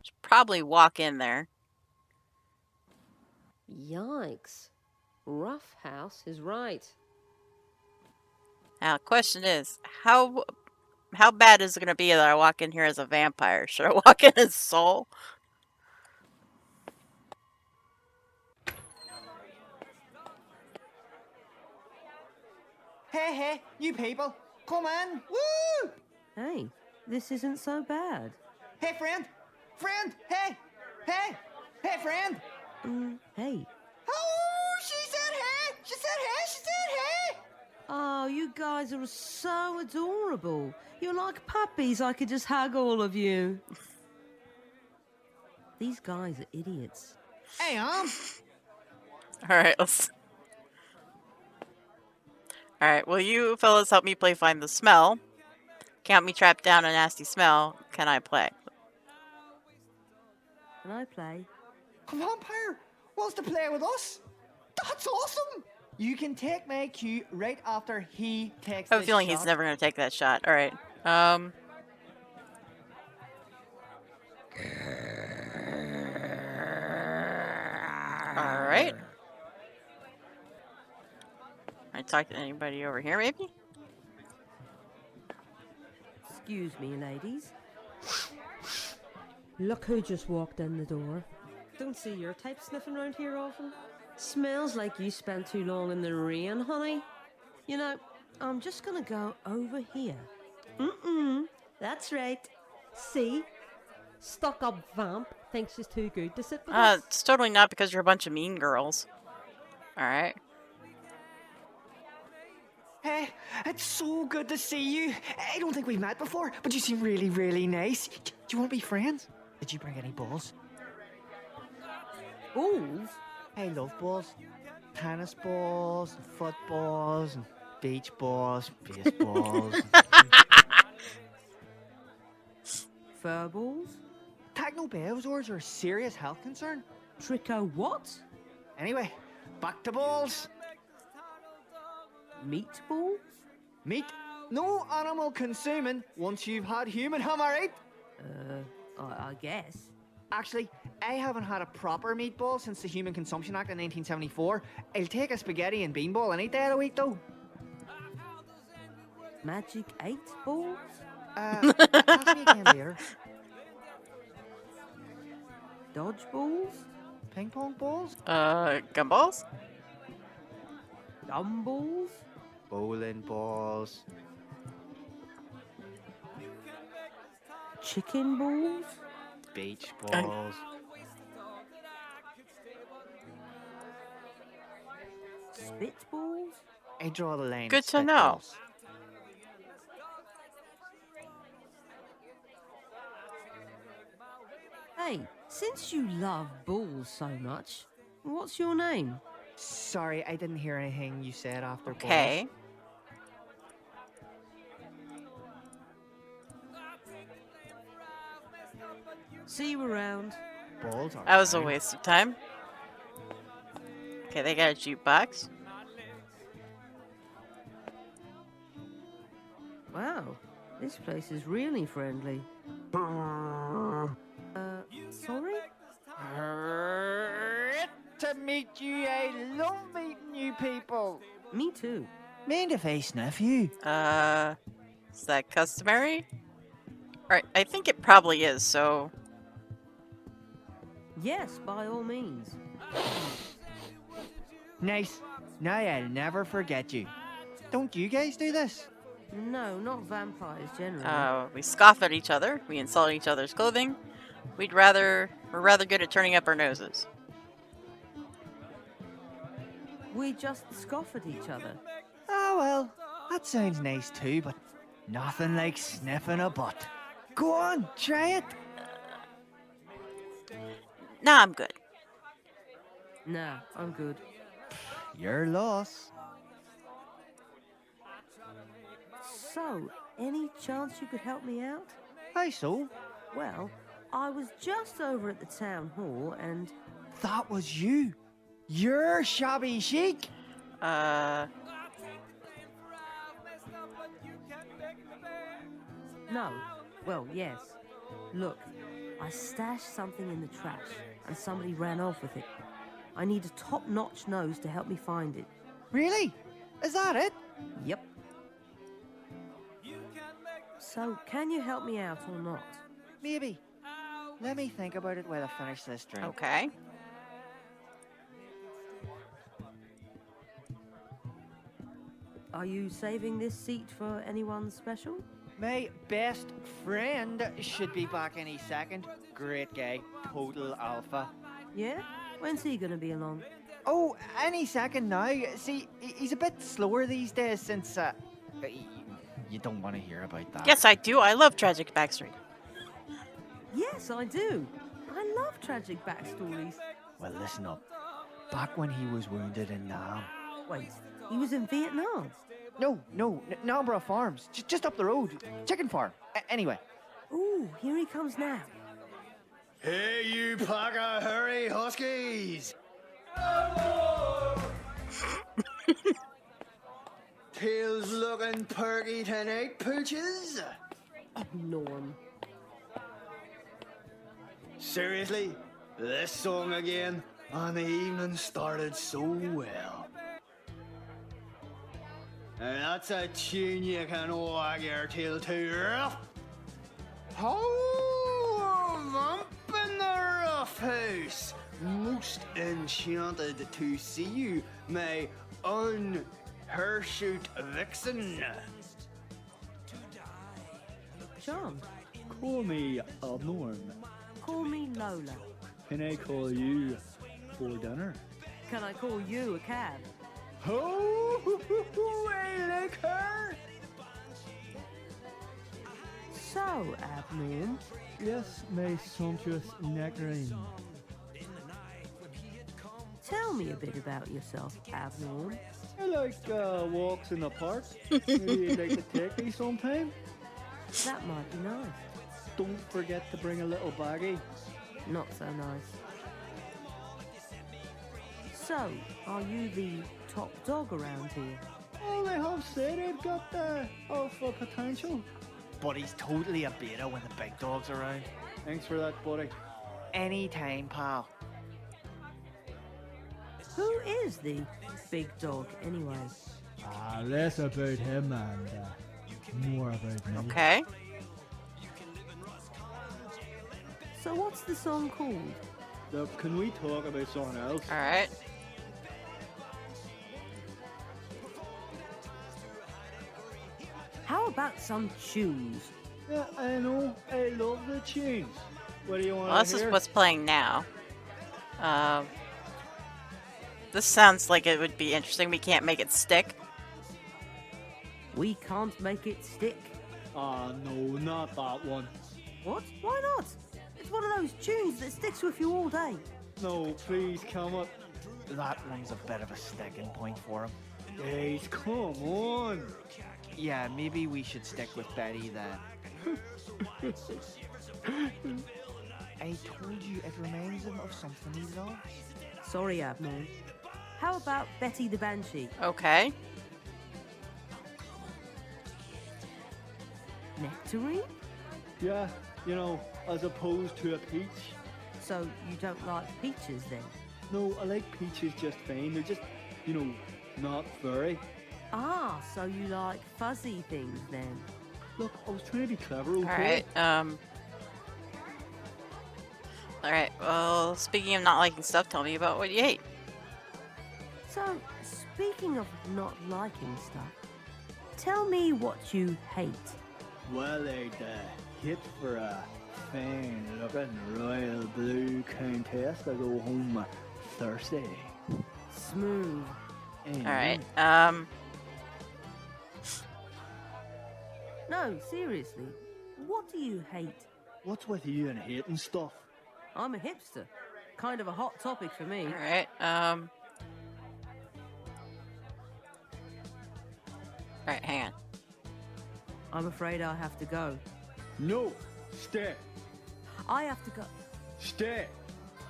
Should probably walk in there. Yikes. Rough House is right. Now, the question is, how bad is it going to be that I walk in here as a vampire? Should I walk in as Soul? Hey, you people, come in! Woo! Hey, this isn't so bad. Hey, friend! Hey, friend! Hey. Oh, she said hey! She said hey! Oh, you guys are so adorable. You're like puppies. I could just hug all of you. These guys are idiots. Hey, Alright, let's... Alright, will you fellas help me play Find the Smell? Count me trapped down a nasty smell. Can I play? Can I play? A vampire wants to play with us? That's awesome! You can take my cue right after he takes I have a this feeling shot. he's never going to take that shot. Alright. Alright. I talk to anybody over here, maybe? Excuse me, ladies. Look who just walked in the door. Don't see your type sniffing around here often. Smells like you spent too long in the rain, honey. You know, I'm just gonna go over here. That's right. See? Stuck-up vamp thinks she's too good to sit with us. It's totally not because you're a bunch of mean girls. Alright. Hey, it's so good to see you. I don't think we've met before, but you seem really, really nice. Do you want to be friends? Did you bring any balls? Balls? I love balls. Tennis balls, and footballs, and beach balls, baseballs. Fur balls? Techno-bezoars are a serious health concern. Trico what? Anyway, back to balls. Meatballs? Meat? No animal consuming once you've had human, am I right? I guess. Actually, I haven't had a proper meatball since the Human Consumption Act in 1974. I'll take a spaghetti and beanball any day of the week, though. Magic 8 balls? Ask me again later. Dodgeballs? Ping pong balls? Gumballs? Gumballs? Bowling balls. Chicken balls? Beach balls. Spitballs? I draw the line. Good at to know. spitballs. Hey, since you love balls so much, what's your name? Sorry, I didn't hear anything you said after Okay. See you around. balls. Balls That was a alright. waste of time. Okay, they got a jukebox. Wow, this place is really friendly. Sorry? To meet you, I love meeting you people. Me too. Mind if I sniff you? Is that customary? Alright, I think it probably is, so... Yes, by all means. Nice. Now I'll never forget you. Don't you guys do this? No, not vampires generally. We scoff at each other, we insult each other's clothing. We're rather good at turning up our noses. We just scoff at each other. Oh well, that sounds nice too, but nothing like sniffing a butt. Go on, try it. Nah, I'm good. Nah, I'm good. Your loss. So, any chance you could help me out? Hey, so? Well, I was just over at the town hall and... That was you. You're shabby chic. No. Well, yes. Look, I stashed something in the trash and somebody ran off with it. I need a top-notch nose to help me find it. Really? Is that it? Yep. So, can you help me out or not? Maybe. Let me think about it while I finish this drink. Okay. Are you saving this seat for anyone special? My best friend should be back any second. Great guy. Total alpha. Yeah? When's he gonna be along? Oh, any second now. See, he's a bit slower these days since, you don't want to hear about that. Yes, I do. I love tragic backstory. Yes, I do. I love tragic backstories. Well, listen up. Back when he was wounded in Nam. Wait, he was in Vietnam? No, Nambra Farms. Just up the road. Chicken farm. Anyway. Ooh, here he comes now. Hey, you pack of hurry huskies! Tails looking perky tonight, pooches? Oh, Norm. Seriously? This song again? And the evening started so well. And that's a tune you can wag your tail to, rough. Oh, up in the rough house. Most enchanted to see you, my unhirsute vixen. Charmed. Call me Norm. Call me Lola. Can I call you for dinner? Can I call you a cab? Oh, I like her! So, Abnorm. Yes, my sumptuous nectarine. Tell me a bit about yourself, Abnorm. I like walks in the park. Maybe you'd like to take me sometime? That might be nice. Don't forget to bring a little baggie. Not so nice. So, are you the top dog around here? Well, they have said they've got the alpha potential. But he's totally a beta when the big dog's around. Thanks for that, buddy. Anytime, pal. Who is the big dog, anyway? Less about him and more about me. Okay. So what's the song called? Look, can we talk about something else? All right. How about some tunes? Yeah, I know. I love the tunes. What do you want Well, to this hear? is what's playing now. This sounds like it would be interesting. We can't make it stick. We can't make it stick. Ah, no, not that one. What? Why not? It's one of those tunes that sticks with you all day. No, please, come up. That one's a bit of a sticking point for him. Guys, come on. Yeah, maybe we should stick with Betty then. I told you it reminds him of something he loves. Sorry, Abnorm. How about Betty the Banshee? Okay. Nectarine? Yeah, you know, as opposed to a peach. So you don't like peaches then? No, I like peaches just fine. They're just, you know, not furry. Ah, so you like fuzzy things then? Look, I was trying to be clever, okay? All right. Well, speaking of not liking stuff, tell me about what you hate. So, speaking of not liking stuff, tell me what you hate. Well, I'd hit for a fine-looking royal blue countess to go home thirsty. Smooth. And All right. No, seriously. What do you hate? What's with you and hating stuff? I'm a hipster. kind of a hot topic for me. All right. All right, hang on. I'm afraid I have to go. No, stay, I have to go. stay,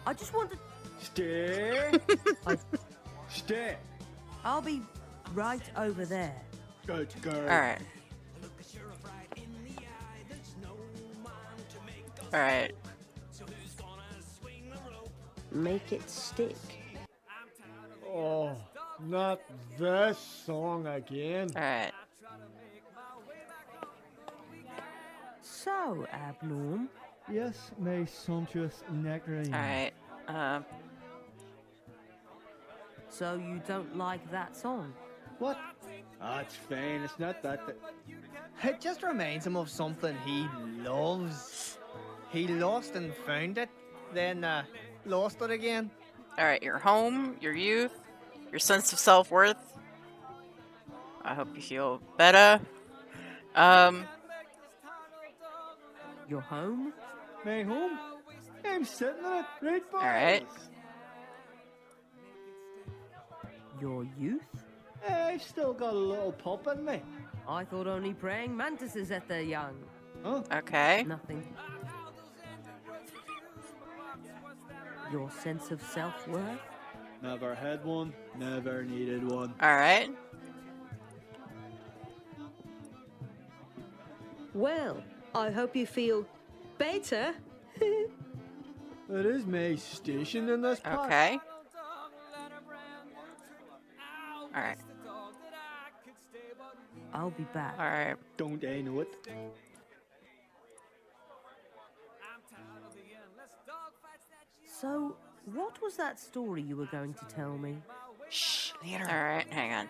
I just want to. stay, stay. I'll be right over there. Good girl. All right. All right. Make it stick. Oh, not this song again. All right. So, Abnorm, Yes, my sumptuous nectarine. All right. so you don't like that song? What? Ah, it's fine. It's not that. It just reminds him of something he loves. He lost and found it, then lost it again. All right. Your home, your youth, your sense of self-worth. I hope you feel better. Your home? My home? I'm sitting in it, right, boys? All right. Your youth? I've still got a little pop in me. I thought only praying mantises at their young. Okay. Nothing. Your sense of self-worth? Never had one. Never needed one. All right. Well, I hope you feel better. It is my station in this part. Okay. All right. I'll be back. All right. Don't I know it? So, what was that story you were going to tell me? Shh. Later. All right. Hang on.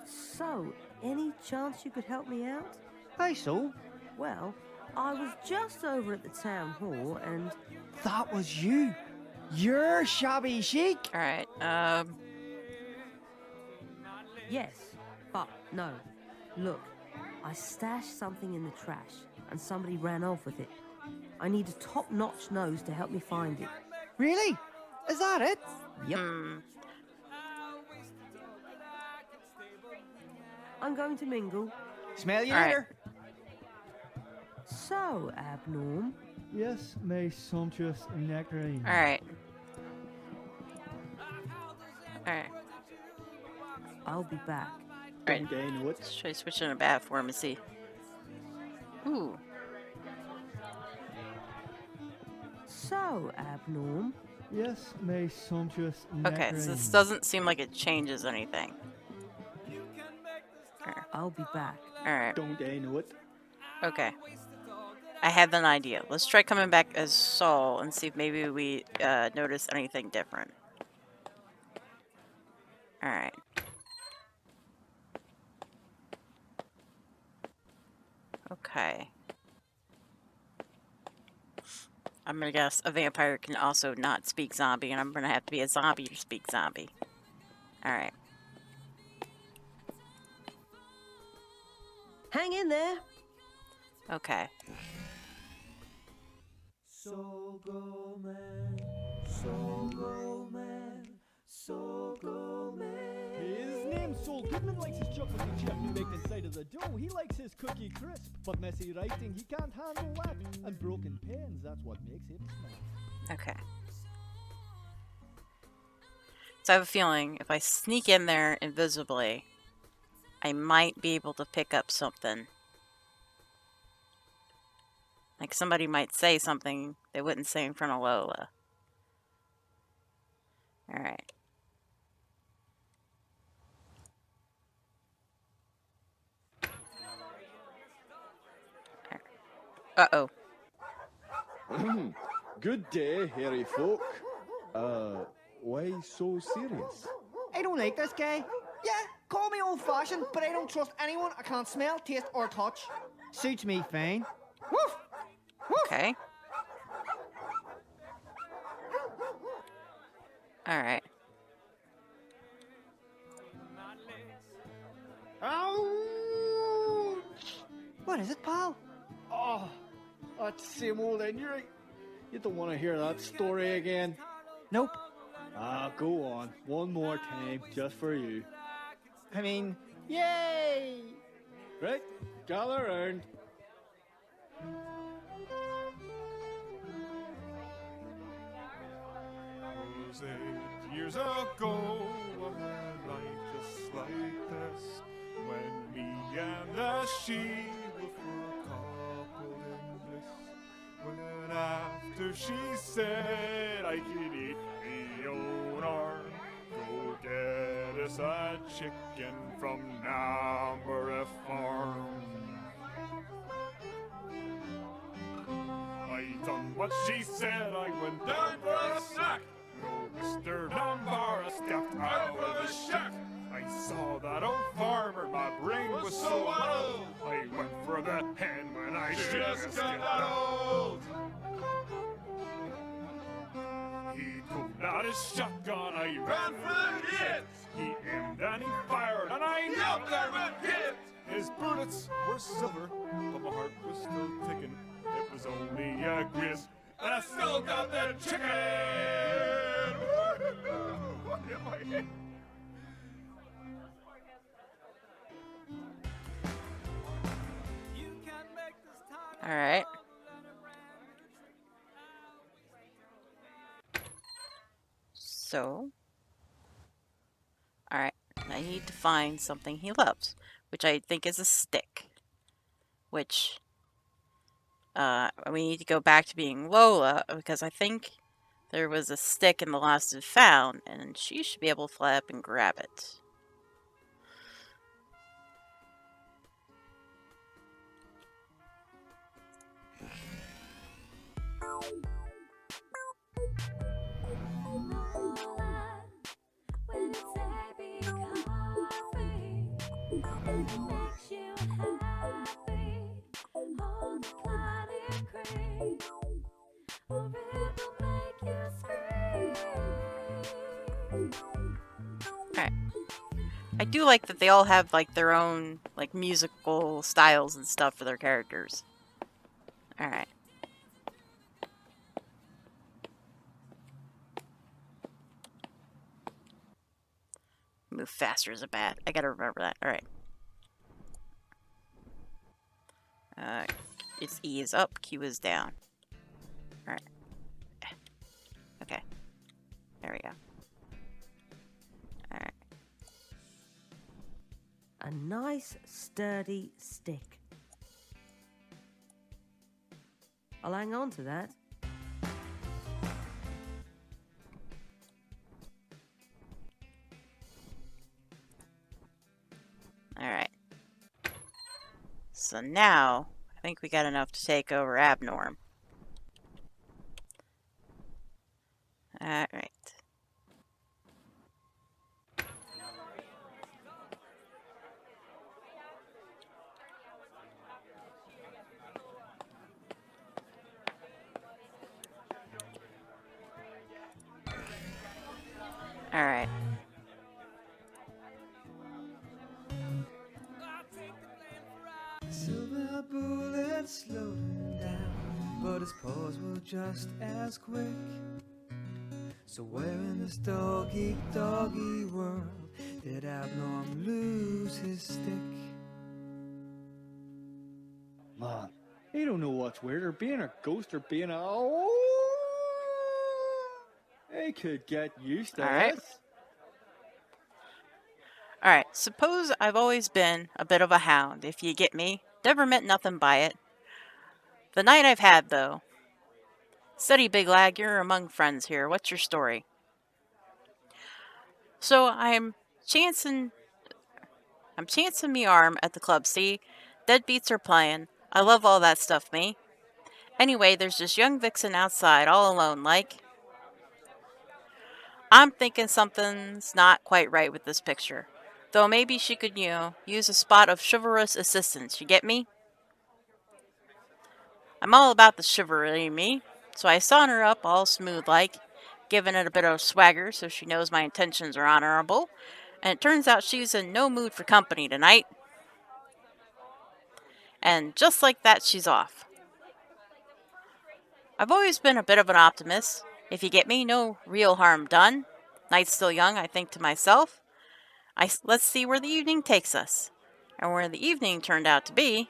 So, any chance you could help me out? Aye, so? Well, I was just over at the town hall and... That was you. You're shabby chic. All right. Yes, but no. Look, I stashed something in the trash and somebody ran off with it. I need a top-notch nose to help me find it. Really? Is that it? Yep. Hmm. I'm going to mingle. Smell you All right. later. So, Abnorm, Yes, my sumptuous nectarine. All right. All right. I'll be back. All right. Don't I know it? Let's try switching a bat for him and see. Ooh. So, Abnorm, Yes, my sumptuous Okay, nectarine. so this doesn't seem like it changes anything. I'll be back. All right. Don't I know it? Okay. I have an idea. Let's try coming back as Saul and see if maybe we notice anything different. All right. Okay. I'm gonna guess a vampire can also not speak zombie, and I'm gonna have to be a zombie to speak zombie. All right. Hang in there. Okay. So go man, so go man, so go man. His name's Sol Goodman, likes his chocolate chip baked inside of the dough. He likes his cookie crisp, but messy writing, he can't handle that. And broken pens, that's what makes him smile. Okay. So I have a feeling if I sneak in there invisibly, I might be able to pick up something. Like somebody might say something they wouldn't say in front of Lola. Alright. Uh-oh. Good day, hairy folk. Why so serious? I don't like this guy. Yeah, call me old-fashioned, but I don't trust anyone I can't smell, taste, or touch. Suits me fine. Woof! Woof! Okay. Alright. Ouch! What is it, pal? Oh, That's the same old injury. You don't want to hear that story again. Nope. Ah, go on. One more time, just for you. I mean, yay! Right, gather round. Was 8 years ago, a night just like this, when me and the she were coupled in bliss. When after she said I could eat me own arm, go get us a chicken from Nambury Farm. I done what she said, I went down for a snack. No, Mr. Dunbar stepped out of the shack. I saw that old farmer, my brain was so addled. I went for the hen when I just got that old. He pulled out his shotgun, I ran for the hits. He aimed and he fired, and I knelt there with hit. His bullets were silver, but my heart was still ticking. It was only a grizz, and I still got that chicken. What am I in? All right. So, all right. I need to find something he loves, which I think is a stick. Which, we need to go back to being Lola, because I think there was a stick in the Lost and Found, and she should be able to fly up and grab it. Alright. I do like that they all have like their own like musical styles and stuff for their characters. Alright. Move faster is a bat. I gotta remember that. Alright. It's E is up, Q is down. Alright. Okay. There we go. Alright. A nice, sturdy stick. I'll hang on to that. Alright. So now, I think we got enough to take over Abnorm. Alright. Alright. Silver bullets slowed him down, but his paws were just as quick. So where in this dog-eat-doggy world did Abnorm lose his stick? Man, I don't know what's weirder, being a ghost or being a... I could get used to Alright. this. Alright, suppose I've always been a bit of a hound, if you get me. Never meant nothing by it. The night I've had, though. Steady, big lag, you're among friends here. What's your story? So, I'm chancing me arm at the club, see? Deadbeats are playing. I love all that stuff, me. Anyway, there's this young vixen outside, all alone, like. I'm thinking something's not quite right with this picture. Though maybe she could, use a spot of chivalrous assistance, you get me? I'm all about the chivalry, me. So I saunter up all smooth like, giving it a bit of swagger so she knows my intentions are honorable. And it turns out she's in no mood for company tonight. And just like that, she's off. I've always been a bit of an optimist. If you get me, no real harm done. Night's still young, I think to myself. Let's see where the evening takes us. And where the evening turned out to be,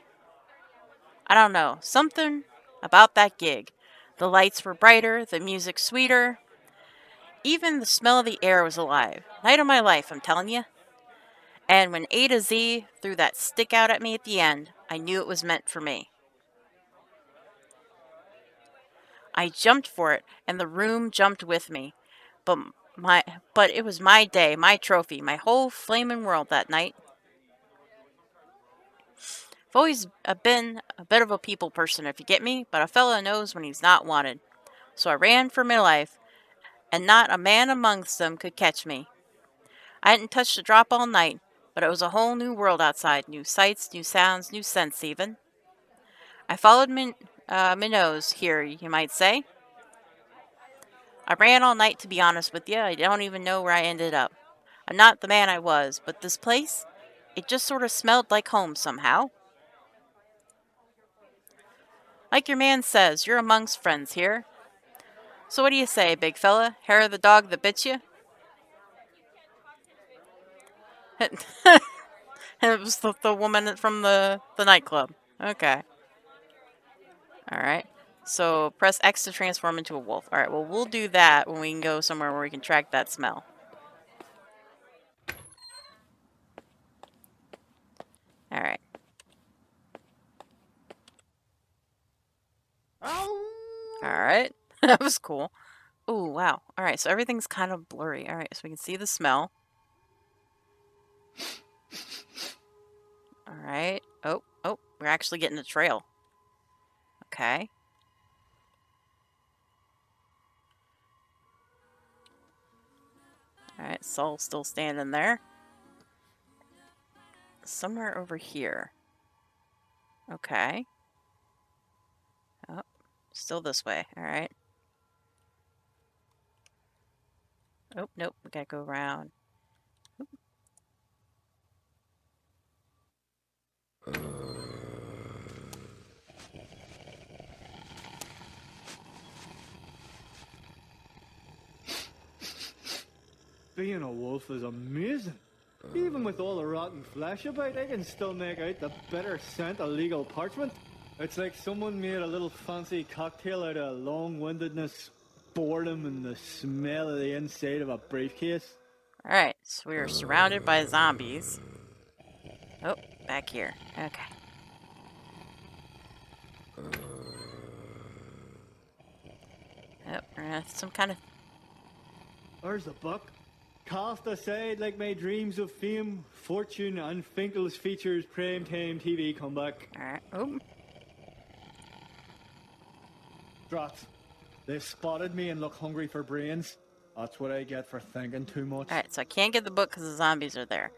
I don't know, something about that gig. The lights were brighter, the music sweeter, even the smell of the air was alive. Night of my life, I'm telling you. And when A to Z threw that stick out at me at the end, I knew it was meant for me. I jumped for it, and the room jumped with me. But but it was my day, my trophy, my whole flaming world that night. I've always been a bit of a people person, if you get me, but a fella knows when he's not wanted. So I ran for my life, and not a man amongst them could catch me. I hadn't touched a drop all night, but it was a whole new world outside, new sights, new sounds, new scents even. I followed my nose here, you might say. I ran all night, to be honest with you. I don't even know where I ended up. I'm not the man I was, but this place, it just sort of smelled like home somehow. Like your man says, you're amongst friends here. So what do you say, big fella? Hair of the dog that bit you? It was the woman from the nightclub. Okay. Alright. So press X to transform into a wolf. Alright, well, we'll do that when we can go somewhere where we can track that smell. Alright. Alright. That was cool. Ooh, wow. Alright, so everything's kind of blurry. Alright, so we can see the smell. Alright. Oh, we're actually getting a trail. Okay. Alright, Saul's still standing there. Somewhere over here. Okay. Oh, still this way. Alright. Oh, nope. We gotta go around. Oop. Being a wolf is amazing. Even with all the rotten flesh about, I can still make out the bitter scent of legal parchment. It's like someone made a little fancy cocktail out of long-windedness, boredom, and the smell of the inside of a briefcase. Alright, so we are surrounded by zombies. Oh, back here. Okay. Oh, we're gonna have some kind of... There's the book. Cast aside like my dreams of fame, fortune, and Finkel's features primetime TV comeback. Alright. Oh. Drat. They spotted me and look hungry for brains. That's what I get for thinking too much. Alright, so I can't get the book because the zombies are there.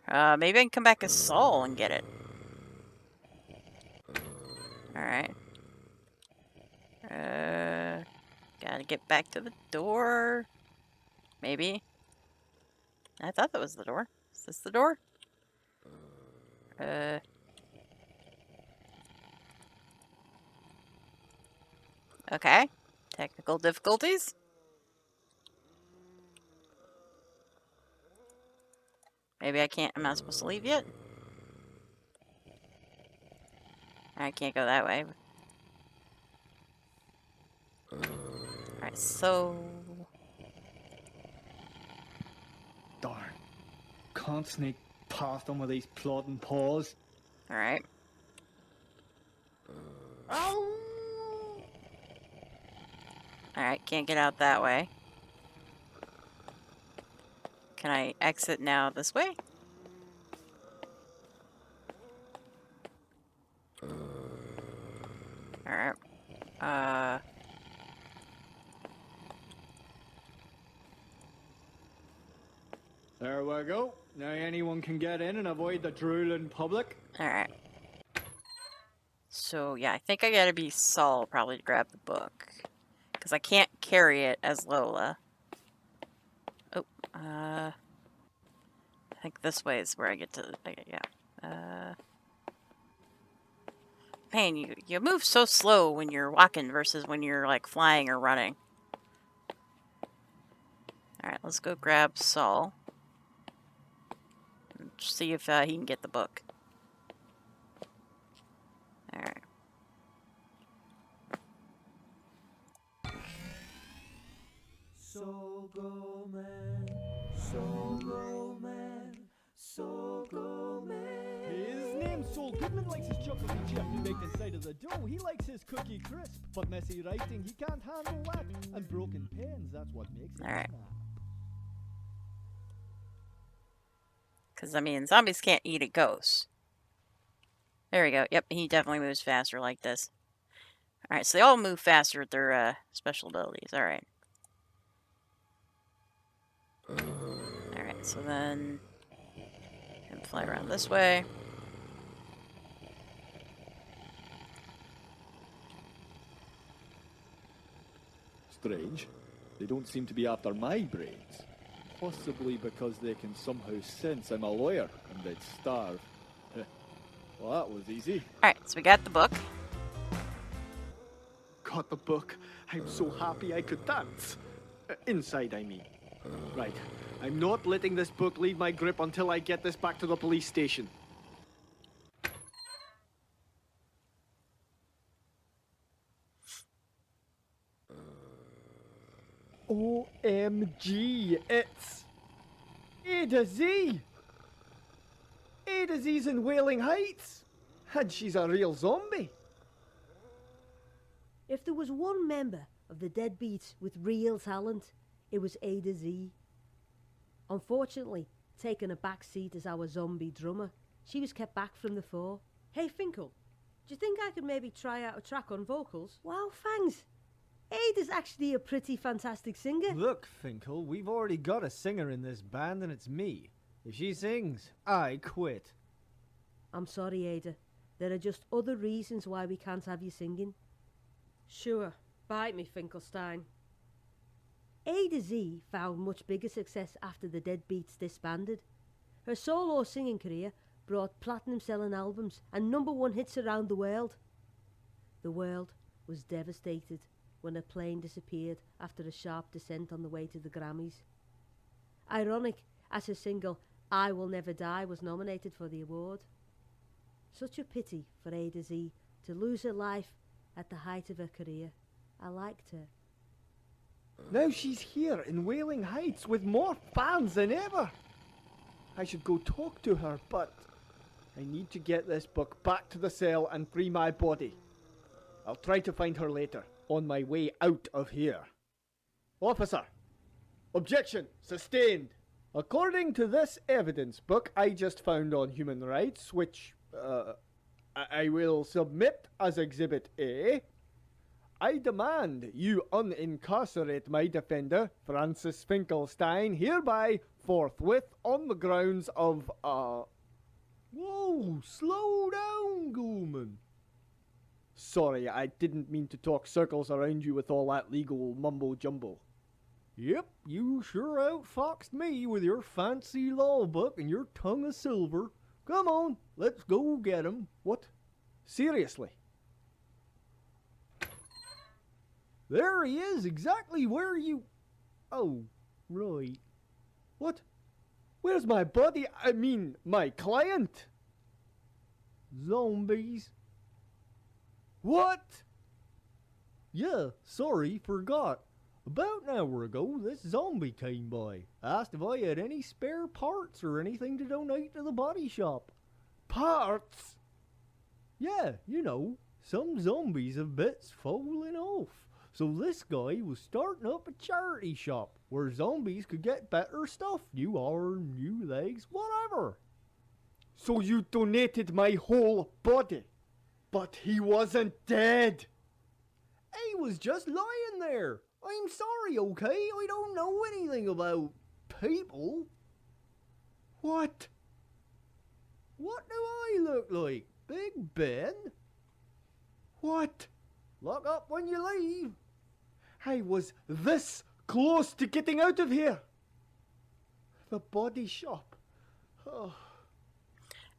Maybe I can come back as Saul and get it. Alright. Gotta get back to the door. Maybe. I thought that was the door. Is this the door? Okay. Technical difficulties. Maybe I can't. I'm not supposed to leave yet. I can't go that way. Alright, so... Darn. Can't sneak past them with these plodding paws. Alright. Alright, can't get out that way. Can I exit now this way? Alright. There we go. Now anyone can get in and avoid the drooling public. Alright. So, yeah, I think I gotta be Saul probably to grab the book. Because I can't carry it as Lola. Oh, I think this way is where I get to... Yeah. Man, you move so slow when you're walking versus when you're like flying or running. Alright, let's go grab Saul. And see if he can get the book. Alright. So go man, so go man, so go man. His name's Saul Goodman, likes his chocolatey chip baked inside of the dough. He likes his cookie crisp, but messy writing, he can't handle that. And broken pens, that's what makes it Alright. snap. Because, I mean, zombies can't eat a ghost. There we go. Yep, he definitely moves faster like this. Alright, so they all move faster with their special abilities. Alright. Alright, so then... and fly around this way. Strange. They don't seem to be after my brains. Possibly because they can somehow sense I'm a lawyer and they'd starve. Well, that was easy. Alright, so we got the book. Got the book. I'm so happy I could dance. Inside, I mean. Right. I'm not letting this book leave my grip until I get this back to the police station. OMG, it's A to Z. A to Z's in Wailing Heights. And she's a real zombie. If there was one member of the Deadbeats with real talent, it was A to Z. Unfortunately, taking a back seat as our zombie drummer, she was kept back from the fore. Hey Finkel, do you think I could maybe try out a track on vocals? Wow, thanks. Ada's actually a pretty fantastic singer. Look, Finkel, we've already got a singer in this band and it's me. If she sings, I quit. I'm sorry, Ada. There are just other reasons why we can't have you singing. Sure, bite me, Finkelstein. A to Z found much bigger success after the Deadbeats disbanded. Her solo singing career brought platinum-selling albums and #1 hits around the world. The world was devastated when her plane disappeared after a sharp descent on the way to the Grammys. Ironic, as her single I Will Never Die was nominated for the award. Such a pity for A to Z to lose her life at the height of her career. I liked her. Now she's here in Wailing Heights with more fans than ever. I should go talk to her, but I need to get this book back to the cell and free my body. I'll try to find her later, on my way out of here. Officer! Objection! Sustained! According to this evidence book I just found on human rights, which I will submit as Exhibit A, I demand you unincarcerate my defender, Francis Finkelstein, hereby forthwith on the grounds of, Whoa, slow down, Ghoulman. Sorry, I didn't mean to talk circles around you with all that legal mumbo-jumbo. Yep, you sure outfoxed me with your fancy law book and your tongue of silver. Come on, let's go get him. What? Seriously? There he is, exactly where you... Oh, right. What? Where's my body? I mean, my client? Zombies. What? Yeah, sorry, forgot. About an hour ago, this zombie came by. Asked if I had any spare parts or anything to donate to the body shop. Parts? Yeah, you know, some zombies have bits falling off. So this guy was starting up a charity shop where zombies could get better stuff. New arm, new legs, whatever. So you donated my whole body? But he wasn't dead. He was just lying there. I'm sorry, okay? I don't know anything about people. What? What do I look like? Big Ben? What? Lock up when you leave. I was this close to getting out of here. The body shop. Oh.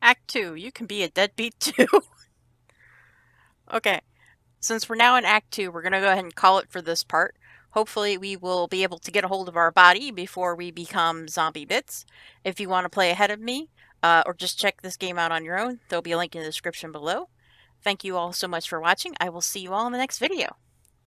Act 2, you can be a deadbeat too. Okay, since we're now in Act 2, we're going to go ahead and call it for this part. Hopefully we will be able to get a hold of our body before we become zombie bits. If you want to play ahead of me, or just check this game out on your own, there'll be a link in the description below. Thank you all so much for watching. I will see you all in the next video.